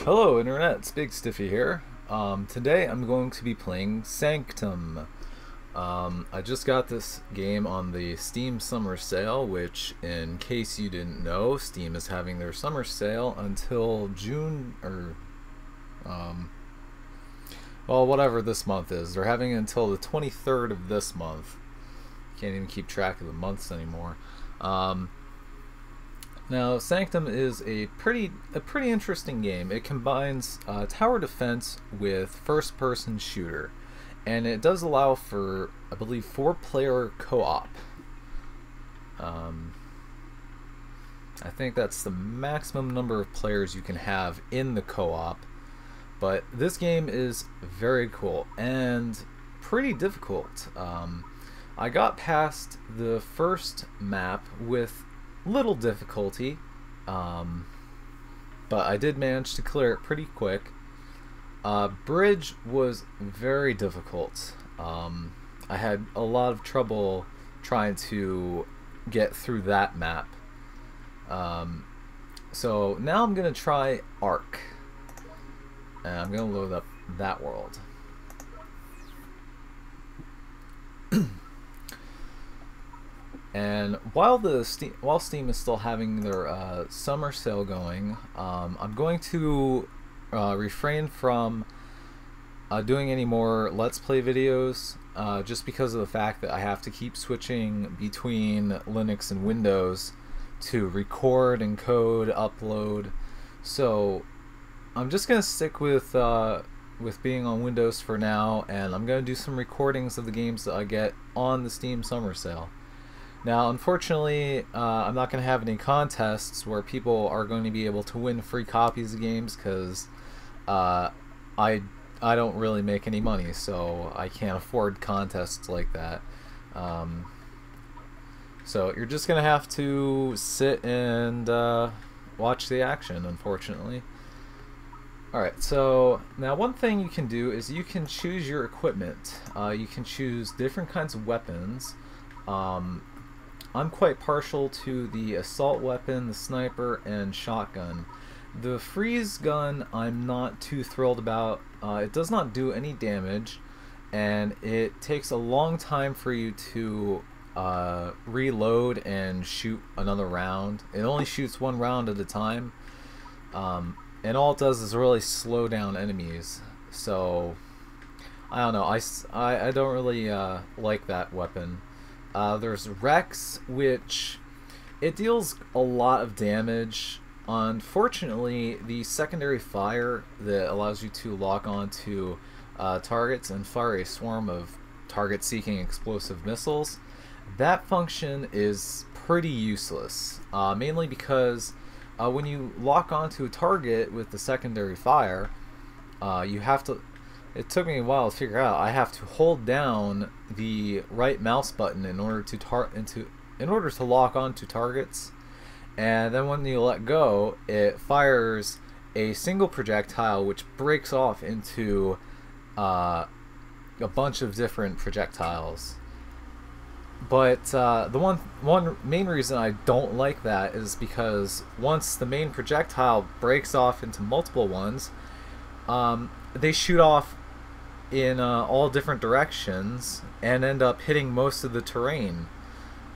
Hello Internet, it's Big Stiffy here. Today I'm going to be playing Sanctum. I just got this game on the Steam Summer Sale, which, in case you didn't know, Steam is having their summer sale until June, or, well, whatever this month is. They're having it until the 23rd of this month. Can't even keep track of the months anymore. Now, Sanctum is a pretty interesting game. It combines tower defense with first-person shooter, and it does allow for, I believe, 4-player co-op. I think that's the maximum number of players you can have in the co-op. But this game is very cool and pretty difficult. I got past the first map with little difficulty, but I did manage to clear it pretty quick. Bridge was very difficult. I had a lot of trouble trying to get through that map. So now I'm gonna try Arc, and I'm gonna load up that world. And while Steam is still having their summer sale going, I'm going to refrain from doing any more Let's Play videos, just because of the fact that I have to keep switching between Linux and Windows to record, encode, upload. So I'm just gonna stick with being on Windows for now, and I'm gonna do some recordings of the games that I get on the Steam summer sale. Now, unfortunately, I'm not going to have any contests where people are going to be able to win free copies of games, because I don't really make any money, so I can't afford contests like that. So you're just going to have to sit and watch the action, unfortunately. Alright, so now one thing you can do is you can choose your equipment. You can choose different kinds of weapons. I'm quite partial to the assault weapon, the sniper, and shotgun. The freeze gun I'm not too thrilled about. It does not do any damage, and it takes a long time for you to reload and shoot another round. It only shoots one round at a time, and all it does is really slow down enemies. So I don't know, I don't really like that weapon. There's Rex, which it deals a lot of damage. Unfortunately, the secondary fire that allows you to lock onto targets and fire a swarm of target-seeking explosive missiles, that function is pretty useless. Mainly because when you lock onto a target with the secondary fire, you have to... It took me a while to figure out. I have to hold down the right mouse button in order to lock onto targets, and then when you let go, it fires a single projectile which breaks off into a bunch of different projectiles. But the one main reason I don't like that is because once the main projectile breaks off into multiple ones, they shoot off in all different directions and end up hitting most of the terrain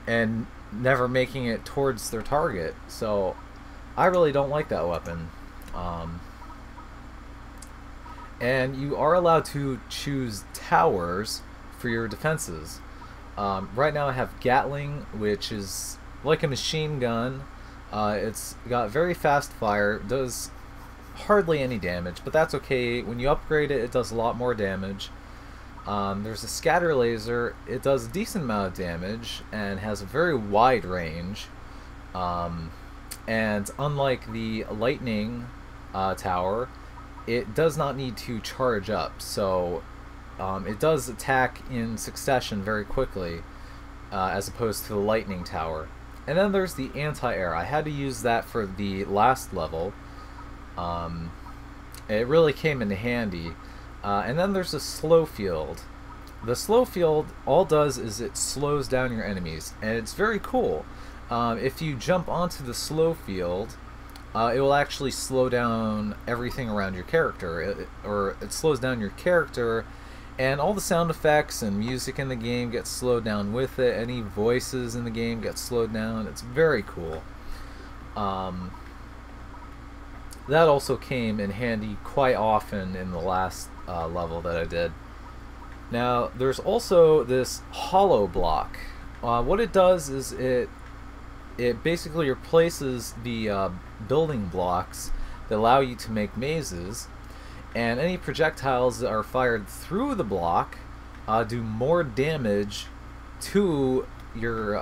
and never making it towards their target. So I really don't like that weapon. And you are allowed to choose towers for your defenses. Right now I have Gatling, which is like a machine gun. It's got very fast fire, does hardly any damage, but that's okay. When you upgrade it, it does a lot more damage. There's a scatter laser. It does a decent amount of damage and has a very wide range. And unlike the lightning tower, it does not need to charge up, so it does attack in succession very quickly, as opposed to the lightning tower. And then there's the anti-air. I had to use that for the last level. It really came in handy. And then there's a slow field. The slow field, all does is it slows down your enemies, and it's very cool. If you jump onto the slow field, it will actually slow down everything around your character, or it slows down your character, and all the sound effects and music in the game get slowed down with it. Any voices in the game get slowed down. It's very cool. That also came in handy quite often in the last level that I did. Now, there's also this hollow block. What it does is it basically replaces the building blocks that allow you to make mazes, and any projectiles that are fired through the block do more damage to your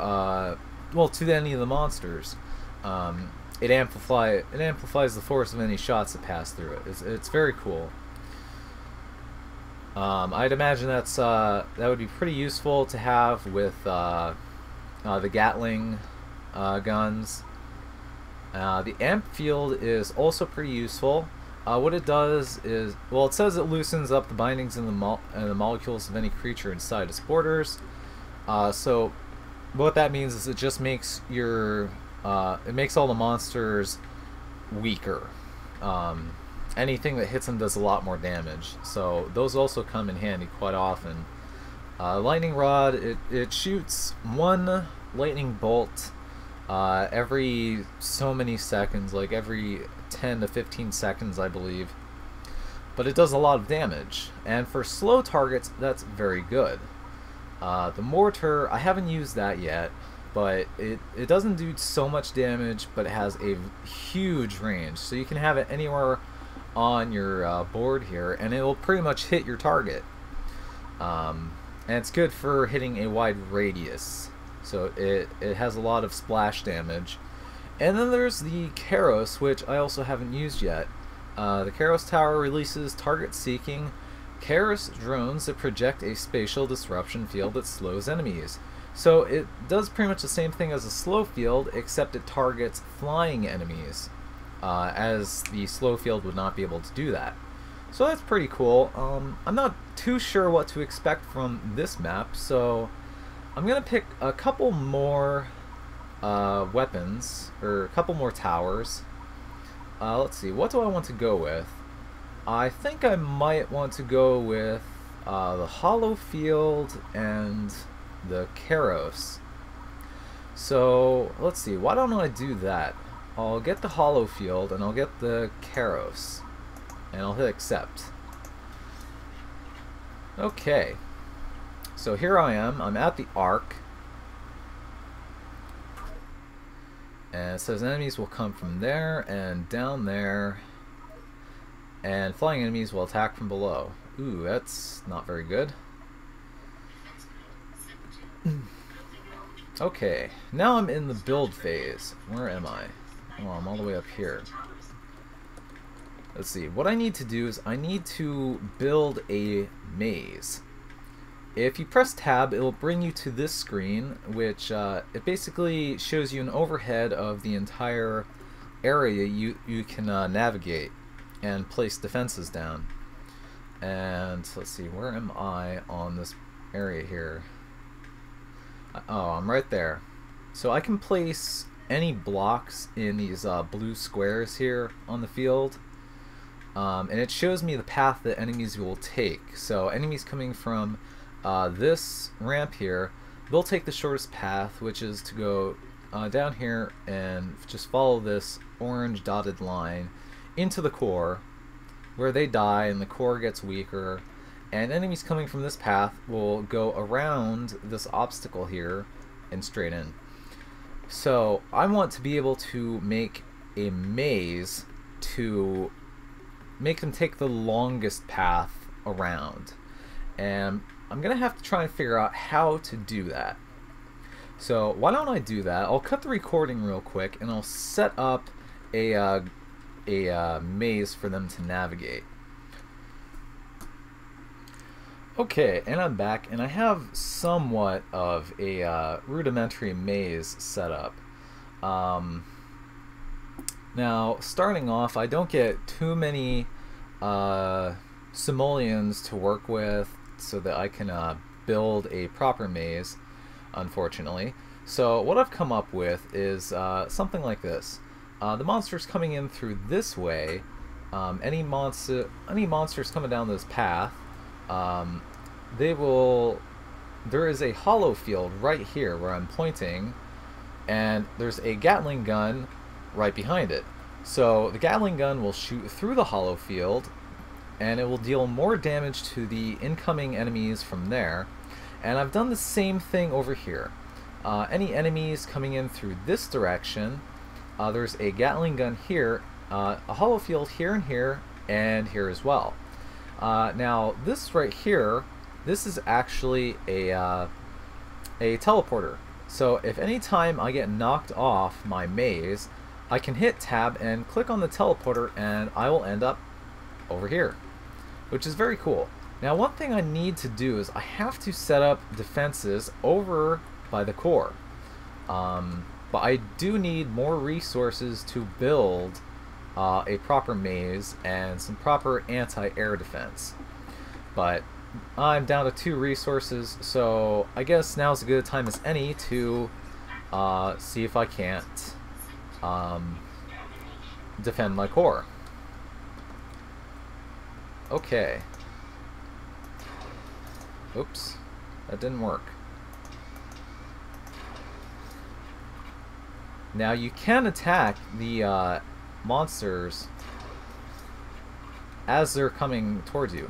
to any of the monsters. It amplifies the force of any shots that pass through it. It's very cool. I'd imagine that would be pretty useful to have with the Gatling guns. The amp field is also pretty useful. What it does is, well, it says it loosens up the bindings in the molecules of any creature inside its borders. So what that means is it just makes it makes all the monsters weaker. Anything that hits them does a lot more damage. So those also come in handy quite often. Lightning rod, it shoots one lightning bolt every so many seconds, like every 10 to 15 seconds, I believe. But it does a lot of damage, and for slow targets, that's very good. The mortar, I haven't used that yet, but it doesn't do so much damage, but it has a huge range, so you can have it anywhere on your board here, and it will pretty much hit your target. And it's good for hitting a wide radius, so it has a lot of splash damage. And then there's the Karos, which I also haven't used yet. The Karos Tower releases target-seeking Karos drones that project a spatial disruption field that slows enemies. So it does pretty much the same thing as a slow field, except it targets flying enemies, as the slow field would not be able to do that. So that's pretty cool. I'm not too sure what to expect from this map, so I'm going to pick a couple more weapons, or a couple more towers. Let's see, what do I want to go with? I think I might want to go with the hollow field and the Karos. So let's see, why don't I do that? I'll get the hollow field and I'll get the Karos, and I'll hit accept. Okay, so here I am, I'm at the Ark, and it says enemies will come from there and down there, and flying enemies will attack from below. Ooh, that's not very good. Okay, now I'm in the build phase. Where am I? Oh, I'm all the way up here. Let's see, what I need to do is I need to build a maze. If you press tab, it will bring you to this screen, which it basically shows you an overhead of the entire area you can navigate and place defenses down. And let's see, where am I on this area here? Oh, I'm right there. So I can place any blocks in these blue squares here on the field, and it shows me the path that enemies will take. So enemies coming from this ramp here, they'll take the shortest path, which is to go down here and just follow this orange dotted line into the core, where they die and the core gets weaker. And enemies coming from this path will go around this obstacle here and straight in. So I want to be able to make a maze to make them take the longest path around. And I'm going to have to try and figure out how to do that. So why don't I do that? I'll cut the recording real quick and I'll set up a maze for them to navigate. Okay, and I'm back, and I have somewhat of a rudimentary maze set up. Now, starting off, I don't get too many simoleons to work with so that I can build a proper maze, unfortunately. So what I've come up with is something like this. the monsters coming in through this way, any monsters coming down this path, they will. There is a hollow field right here where I'm pointing, and there's a Gatling gun right behind it. So the Gatling gun will shoot through the hollow field, and it will deal more damage to the incoming enemies from there. And I've done the same thing over here. Any enemies coming in through this direction, there's a Gatling gun here, a hollow field here and here as well. Now this right here, this is actually a teleporter. So if any time I get knocked off my maze, I can hit tab and click on the teleporter and I will end up over here, which is very cool. Now one thing I need to do is I have to set up defenses over by the core. But I do need more resources to build a proper maze and some proper anti-air defense. But I'm down to 2 resources, so I guess now's as good a time as any to see if I can't defend my core. Okay. Oops, that didn't work. Now you can attack the monsters as they're coming towards you.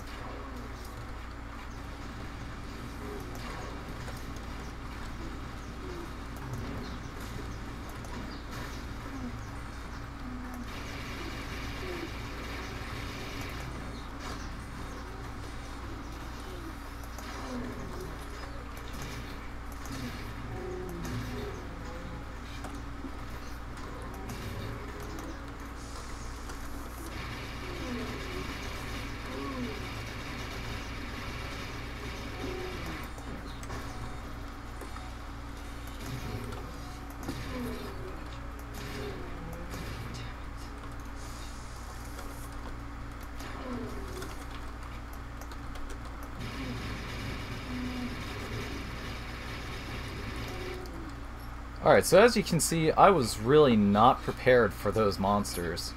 Alright, so as you can see, I was really not prepared for those monsters.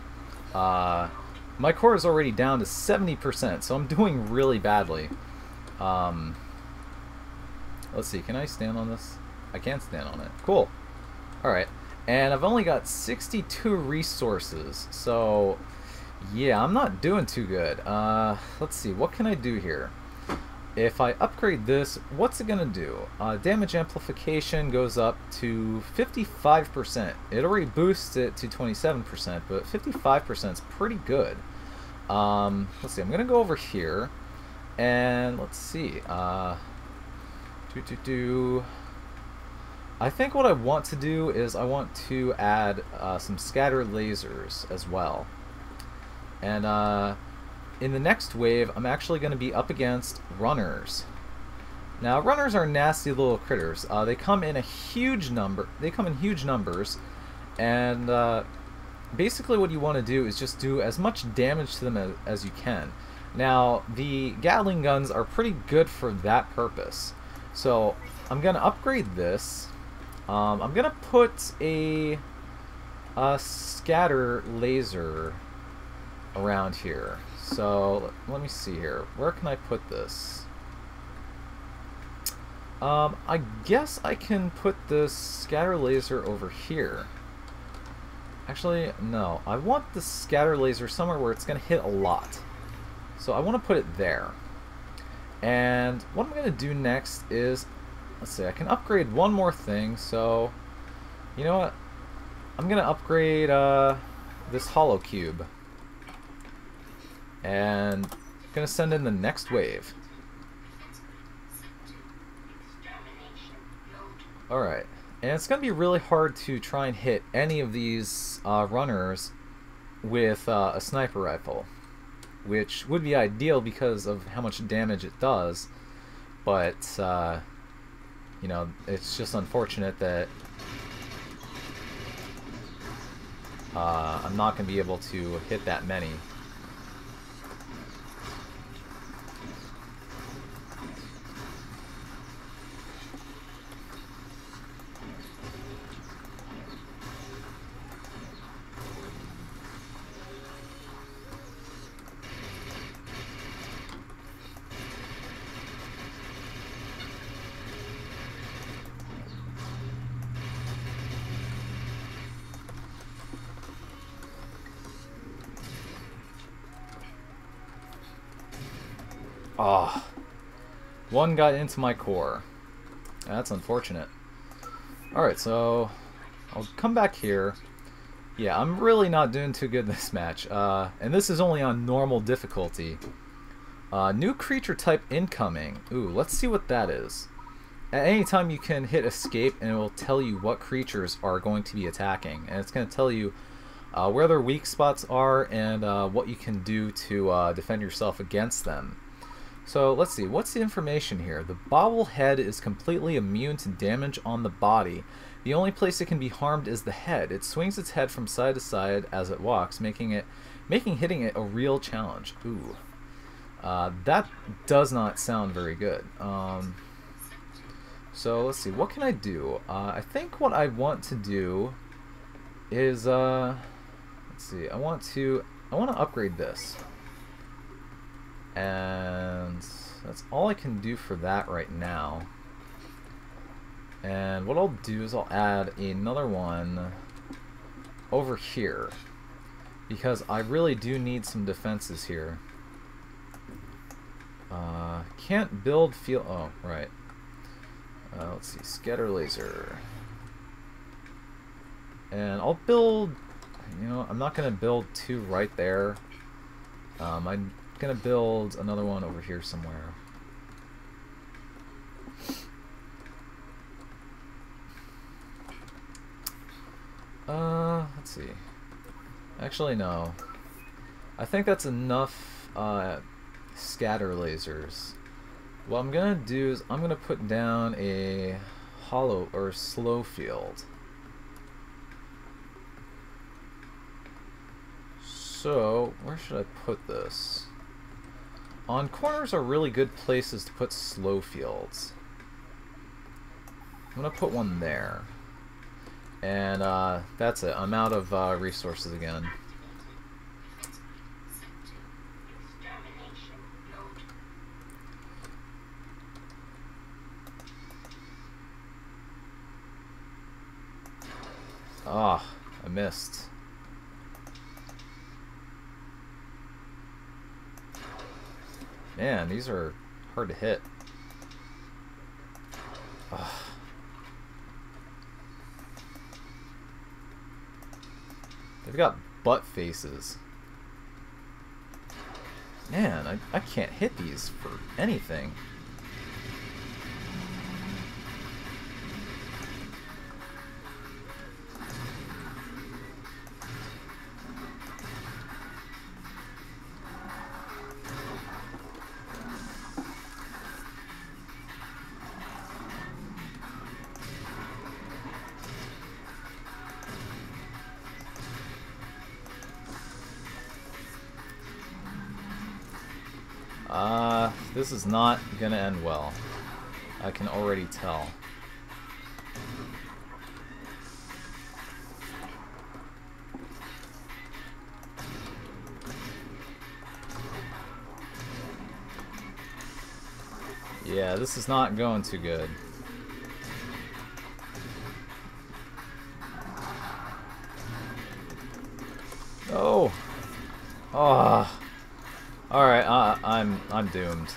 My core is already down to 70%, so I'm doing really badly. Let's see, can I stand on this? I can't stand on it. Cool. Alright, and I've only got 62 resources, so yeah, I'm not doing too good. Let's see, what can I do here? If I upgrade this, what's it gonna do? Damage amplification goes up to 55%. It already boosts it to 27%, but 55% is pretty good. Let's see, I'm gonna go over here, and let's see. I think what I want to do is I want to add some scattered lasers as well. And in the next wave, I'm actually going to be up against runners. Now, runners are nasty little critters. They come in a huge number. They come in huge numbers, and basically what you want to do is just do as much damage to them as you can. Now, the Gatling guns are pretty good for that purpose. So, I'm going to upgrade this. I'm going to put a scatter laser around here. So let me see here. Where can I put this? I guess I can put this scatter laser over here. Actually, no. I want the scatter laser somewhere where it's going to hit a lot. So I want to put it there. And what I'm going to do next is, let's see, I can upgrade one more thing. So, you know what? I'm going to upgrade this hollow cube. And I'm going to send in the next wave. Alright. And it's going to be really hard to try and hit any of these runners with a sniper rifle. Which would be ideal because of how much damage it does. But, you know, it's just unfortunate that I'm not going to be able to hit that many. Ah, one got into my core. That's unfortunate. Alright, so I'll come back here. Yeah, I'm really not doing too good this match. And this is only on normal difficulty. New creature type incoming. Ooh, let's see what that is. At any time you can hit escape and it will tell you what creatures are going to be attacking. And it's going to tell you where their weak spots are and what you can do to defend yourself against them. So let's see, what's the information here? The bobblehead is completely immune to damage on the body. The only place it can be harmed is the head. It swings its head from side to side as it walks, making hitting it a real challenge. Ooh. That does not sound very good. So let's see, what can I do? I think what I want to do is let's see, I want to upgrade this. And that's all I can do for that right now. And what I'll do is I'll add another one over here, because I really do need some defenses here. Can't build field. Oh, right. Let's see, scatter laser. And I'll build, you know, I'm not going to build two right there. I'm going to build another one over here somewhere. Let's see. Actually, no. I think that's enough scatter lasers. What I'm gonna do is I'm gonna put down a hollow or slow field. So where should I put this? On corners are really good places to put slow fields. I'm gonna put one there. And that's it. I'm out of resources again. Ah, I missed. Man, these are hard to hit. Ugh. They've got butt faces. Man, I can't hit these for anything. This is not gonna end well. I can already tell. Yeah, this is not going too good. Oh! Oh! Alright, I'm doomed.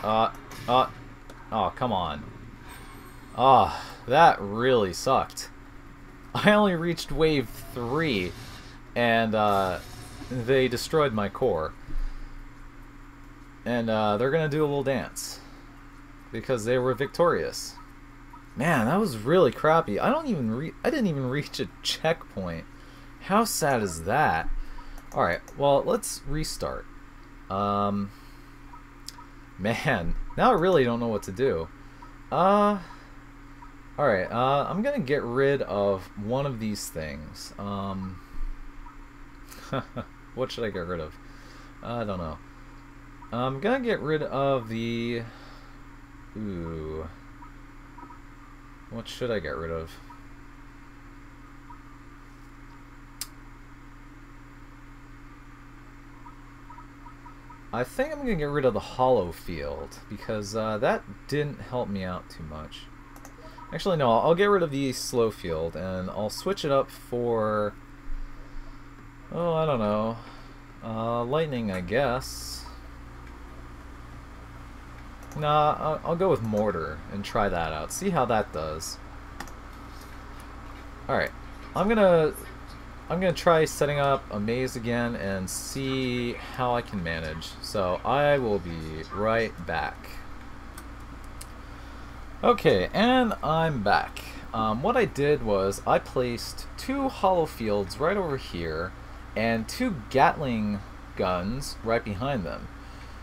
Oh, come on. Oh, that really sucked. I only reached wave 3, and they destroyed my core. And they're gonna do a little dance because they were victorious. Man, that was really crappy. I didn't even reach a checkpoint. How sad is that? Alright, well, let's restart. Man, now I really don't know what to do. Alright, I'm gonna get rid of one of these things. What should I get rid of? I don't know. I'm gonna get rid of the... Ooh. What should I get rid of? I think I'm going to get rid of the hollow field, because that didn't help me out too much. Actually, no, I'll get rid of the slow field, and I'll switch it up for... Oh, I don't know. Lightning, I guess. Nah, I'll go with mortar and try that out. See how that does. Alright. I'm gonna try setting up a maze again and see how I can manage. So I will be right back. Okay, and I'm back. What I did was I placed 2 hollow fields right over here and 2 Gatling guns right behind them.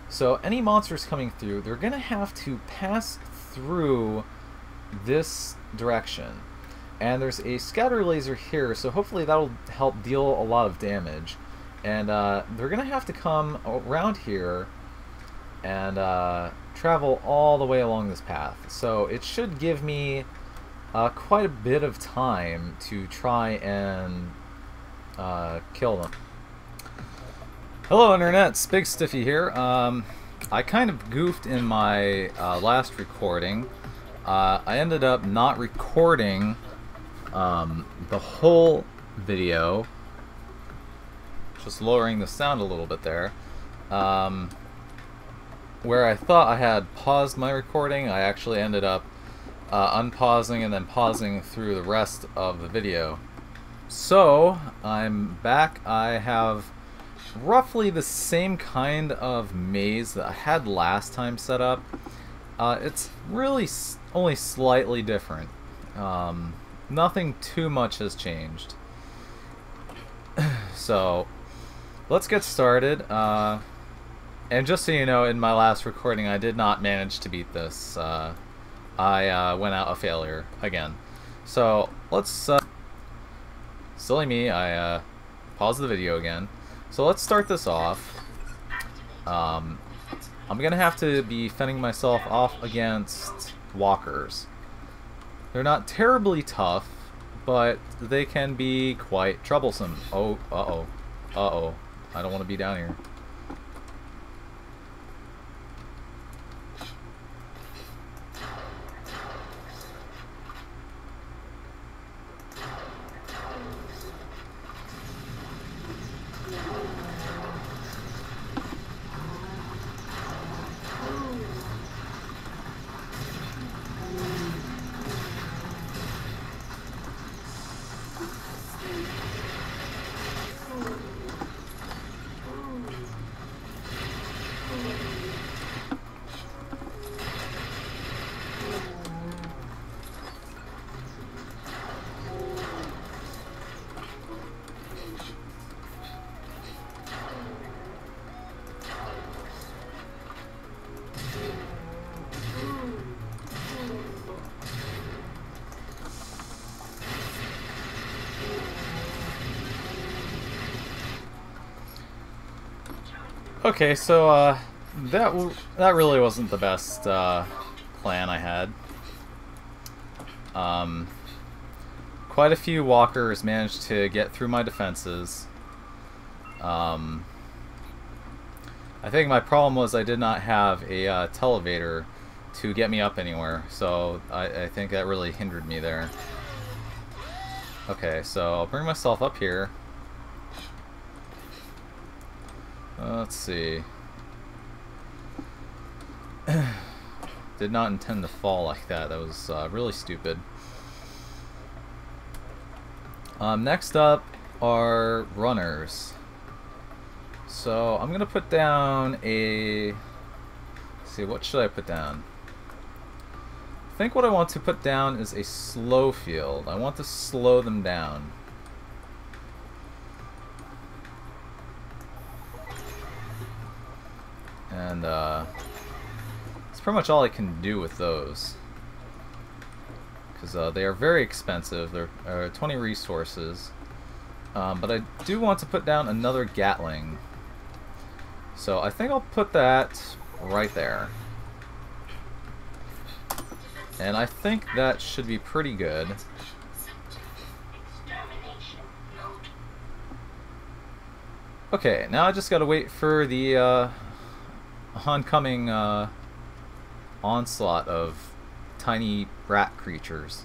So any monsters coming through, they're going to have to pass through this direction. And there's a scatter laser here, so hopefully that'll help deal a lot of damage. And they're going to have to come around here and travel all the way along this path. So it should give me quite a bit of time to try and kill them. Hello Internet, Big Stiffy here. I kind of goofed in my last recording. I ended up not recording the whole video, just lowering the sound a little bit there. Where I thought I had paused my recording, I actually ended up unpausing and then pausing through the rest of the video. So, I'm back. I have roughly the same kind of maze that I had last time set up. It's really only slightly different. Nothing too much has changed. So, let's get started. And just so you know, in my last recording, I did not manage to beat this. I went out a failure again. So, let's... silly me, I paused the video again. So let's start this off. I'm gonna have to be fending myself off against walkers. They're not terribly tough, but they can be quite troublesome. Oh, uh-oh. Uh-oh. I don't want to be down here. Okay, so that really wasn't the best plan I had. Quite a few walkers managed to get through my defenses. I think my problem was I did not have a televator to get me up anywhere, so I think that really hindered me there. Okay, so I'll bring myself up here. Let's see. Did not intend to fall like that. That was really stupid. Next up are runners. So I'm gonna put down a... let's see, what should I put down? I think what I want to put down is a slow field. I want to slow them down. And that's pretty much all I can do with those, because they are very expensive. They're 20 resources, but I do want to put down another Gatling, so I think I'll put that right there, and I think that should be pretty good. Okay, now I just gotta wait for the oncoming onslaught of tiny rat creatures.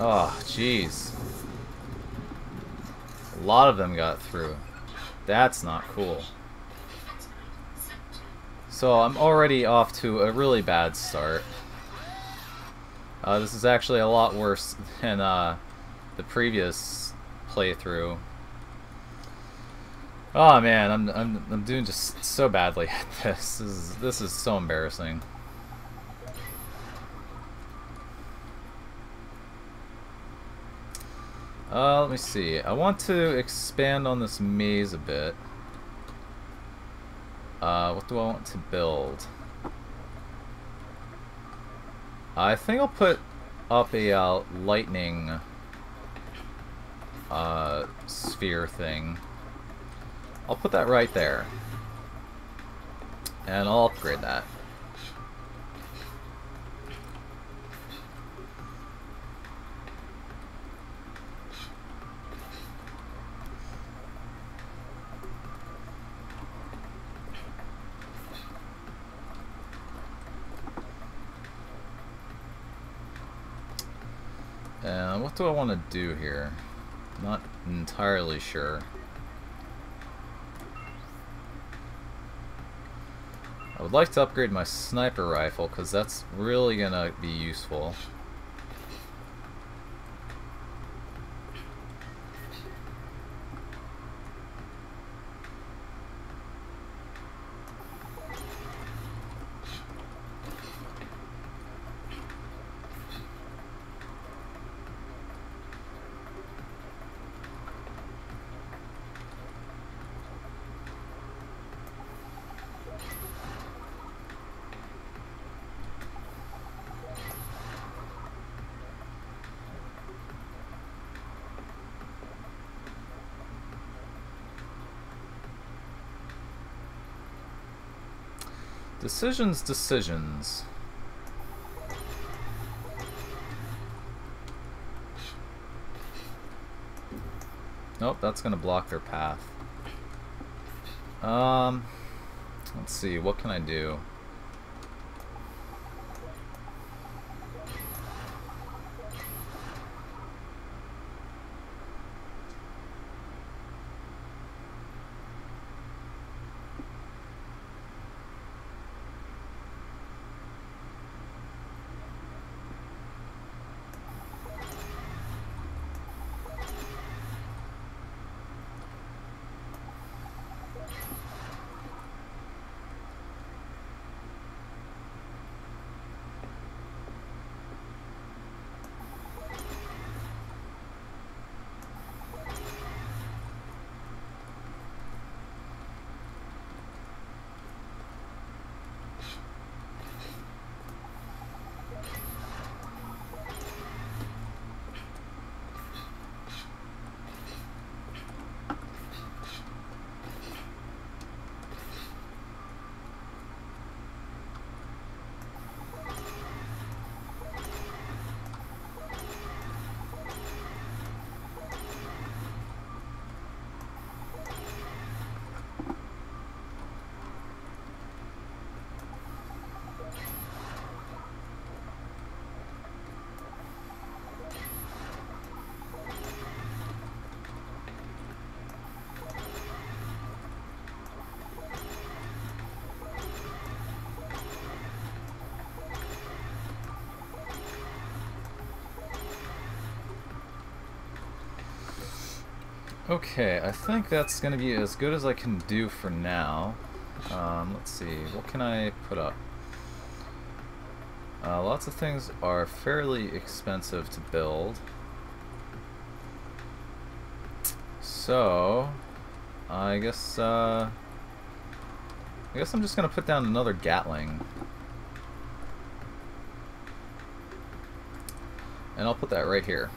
Oh, jeez. A lot of them got through. That's not cool. So I'm already off to a really bad start. This is actually a lot worse than the previous playthrough. Oh man, I'm doing just so badly at this. This is so embarrassing. Let me see. I want to expand on this maze a bit. What do I want to build? I think I'll put up a lightning sphere thing. I'll put that right there. And I'll upgrade that. And what do I want to do here? Not entirely sure. I would like to upgrade my sniper rifle because that's really gonna be useful. Decisions. Nope, that's gonna block their path. Let's see, what can I do? Okay, I think that's going to be as good as I can do for now. Let's see, what can I put up? Lots of things are fairly expensive to build. So, I guess I'm just going to put down another Gatling. And I'll put that right here.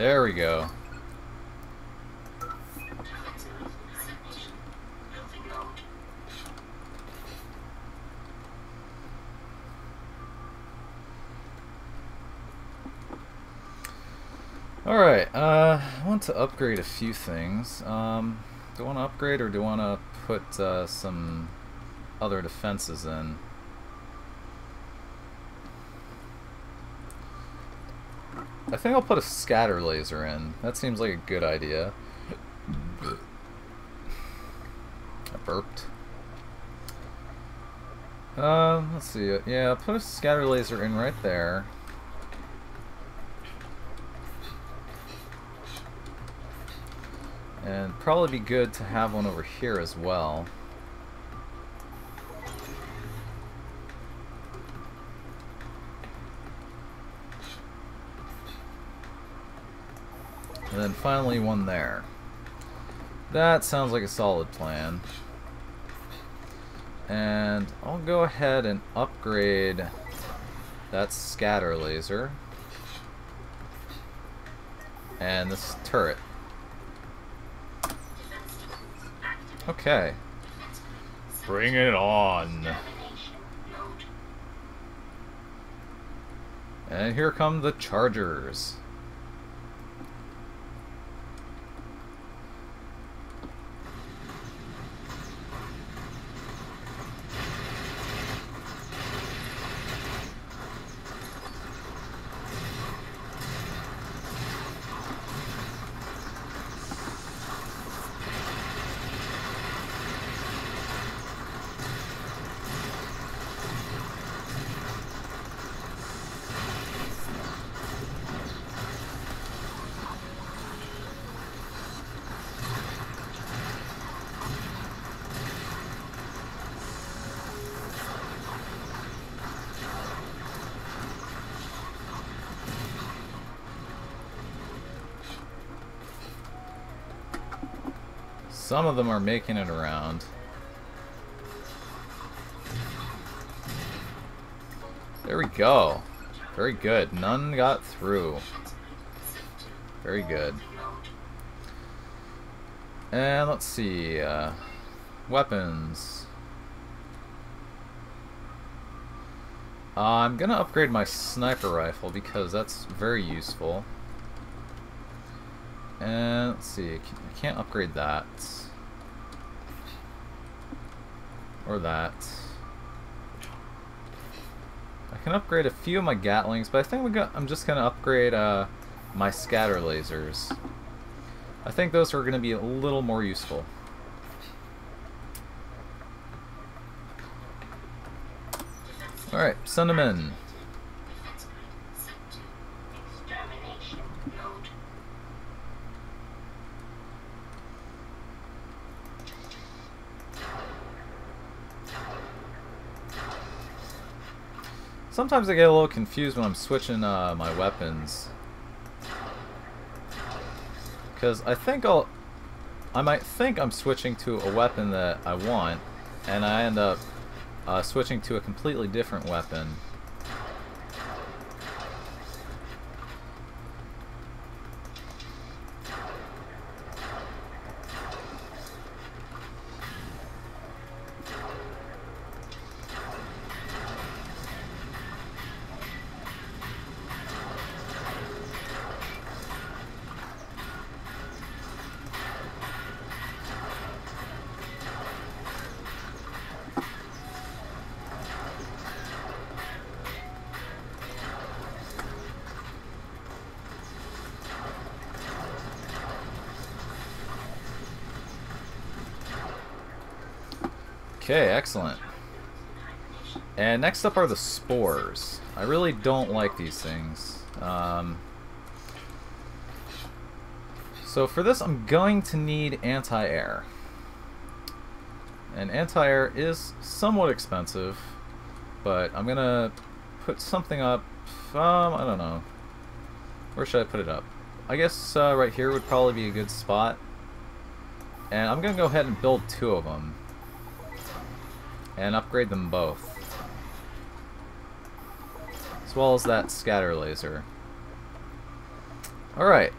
There we go. Alright, I want to upgrade a few things. Do I want to upgrade or do I want to put some other defenses in? I think I'll put a scatter laser in. That seems like a good idea. I burped. Let's see. Yeah, put a scatter laser in right there. And probably be good to have one over here as well. And then finally one there. That sounds like a solid plan. And I'll go ahead and upgrade that scatter laser. And this turret. Okay. Bring it on. And here come the chargers. Some of them are making it around. There we go. Very good. None got through. Very good. And let's see. Weapons. I'm gonna upgrade my sniper rifle because that's very useful. And let's see. I can't upgrade that. Or that. I can upgrade a few of my Gatlings, but I think I'm just gonna upgrade my scatter lasers. I think those are gonna be a little more useful. Alright, send them in. Sometimes I get a little confused when I'm switching my weapons, because I might think I'm switching to a weapon that I want, and I end up switching to a completely different weapon. Okay, excellent. And next up are the spores. I really don't like these things. So for this, I'm going to need anti-air. And anti-air is somewhat expensive, but I'm gonna put something up. I don't know. Where should I put it up? I guess right here would probably be a good spot. And I'm gonna go ahead and build 2 of them. And upgrade them both. As well as that scatter laser. Alright.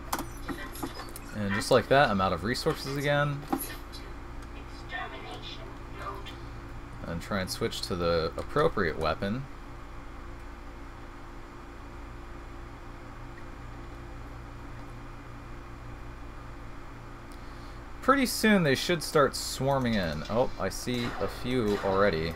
And just like that, I'm out of resources again. And try and switch to the appropriate weapon. Pretty soon they should start swarming in. Oh, I see a few already.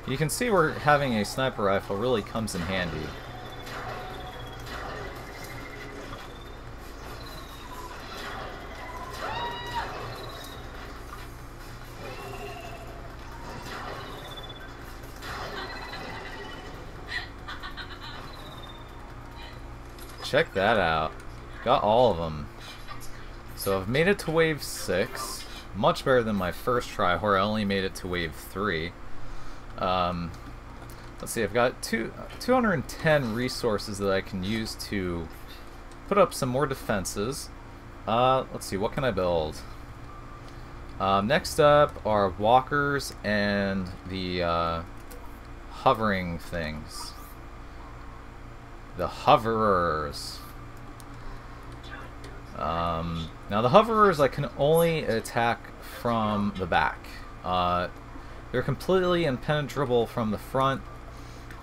You can see where having a sniper rifle really comes in handy. Check that out. Got all of them. So I've made it to wave 6. Much better than my first try where I only made it to wave 3. Let's see, I've got 210 resources that I can use to put up some more defenses. Let's see, what can I build? Next up are walkers and the hovering things. The hoverers. Now the hoverers I can only attack from the back. They're completely impenetrable from the front.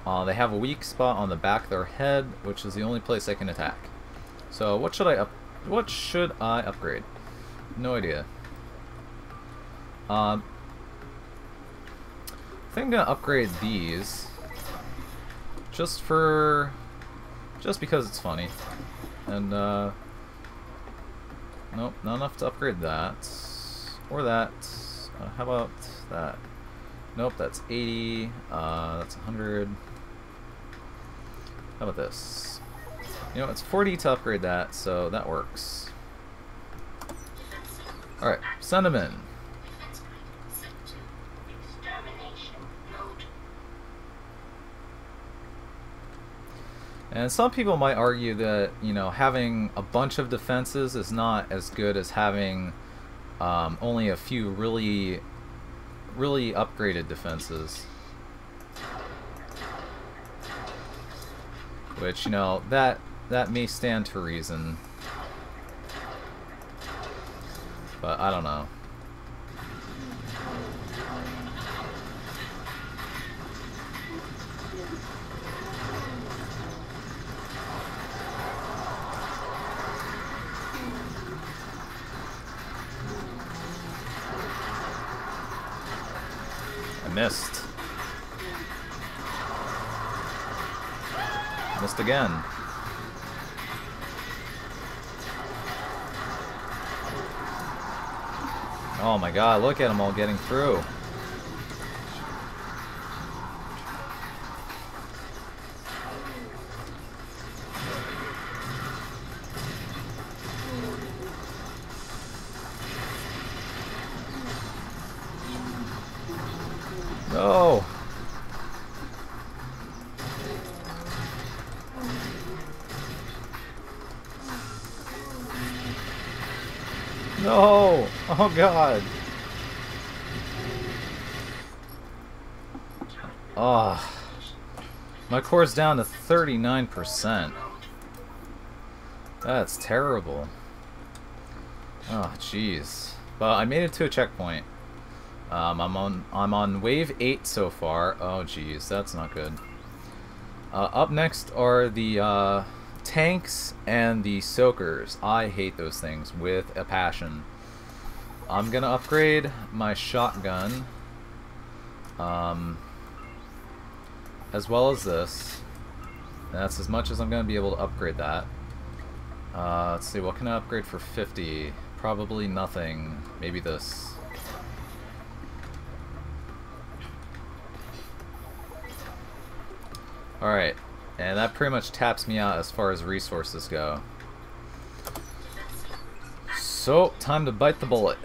They have a weak spot on the back of their head, which is the only place I can attack. So what should I upgrade? No idea. I think I'm gonna upgrade these just because it's funny. And nope, not enough to upgrade that or that. How about that? Nope, that's 80. That's 100. How about this? You know, it's 40 to upgrade that, so that works. Alright, send them in. And some people might argue that, you know, having a bunch of defenses is not as good as having only a few really upgraded defenses. Which, you know, that may stand to reason. But I don't know. Missed. Missed again. Oh my god, look at them all getting through. No. No. Oh god. Oh. My core's down to 39%. That's terrible. Oh, jeez. But I made it to a checkpoint. I'm on wave 8 so far. Oh geez, that's not good. Up next are the tanks and the soakers. I hate those things with a passion. I'm gonna upgrade my shotgun, as well as this. And that's as much as I'm gonna be able to upgrade that. Let's see, what can I upgrade for 50? Probably nothing. Maybe this. Alright, And that pretty much taps me out as far as resources go. So, time to bite the bullet.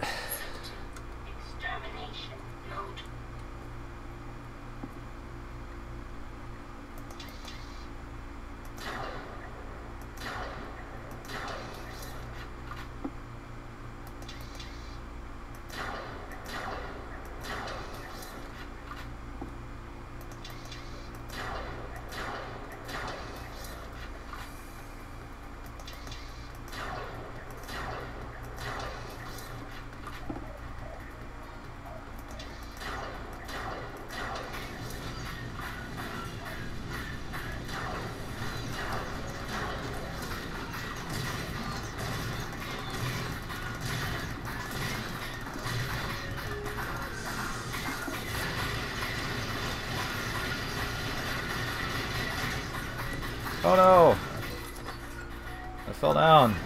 Oh no! I fell down.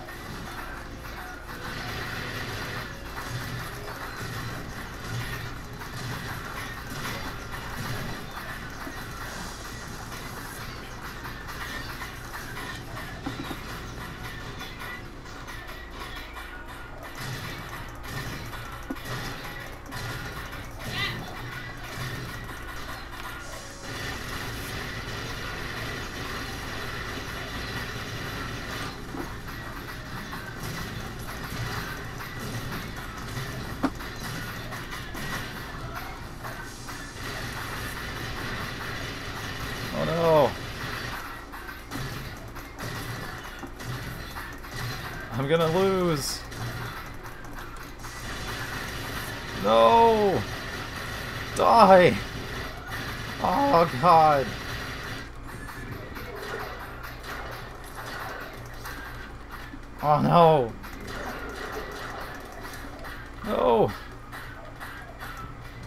Oh no! I'm gonna lose! No! Die! Oh god! Oh no! No!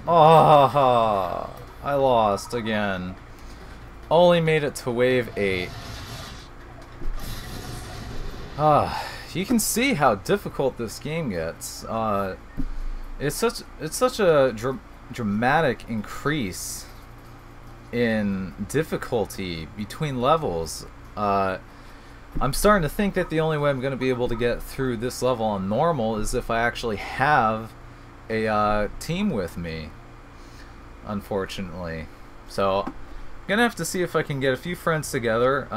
Ah! I lost again. Only made it to wave 8. You can see how difficult this game gets. It's such a dramatic increase in difficulty between levels. I'm starting to think that the only way I'm going to be able to get through this level on normal is if I actually have a team with me, unfortunately. So I'm gonna have to see if I can get a few friends together,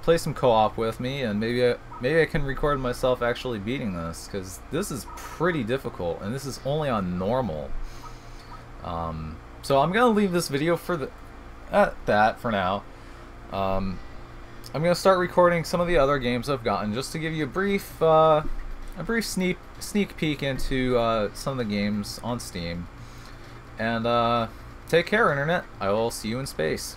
play some co-op with me, and maybe I can record myself actually beating this, because this is pretty difficult, and this is only on normal. So I'm gonna leave this video at that for now. I'm gonna start recording some of the other games I've gotten, just to give you a brief sneak peek into some of the games on Steam. And take care, Internet. I will see you in space.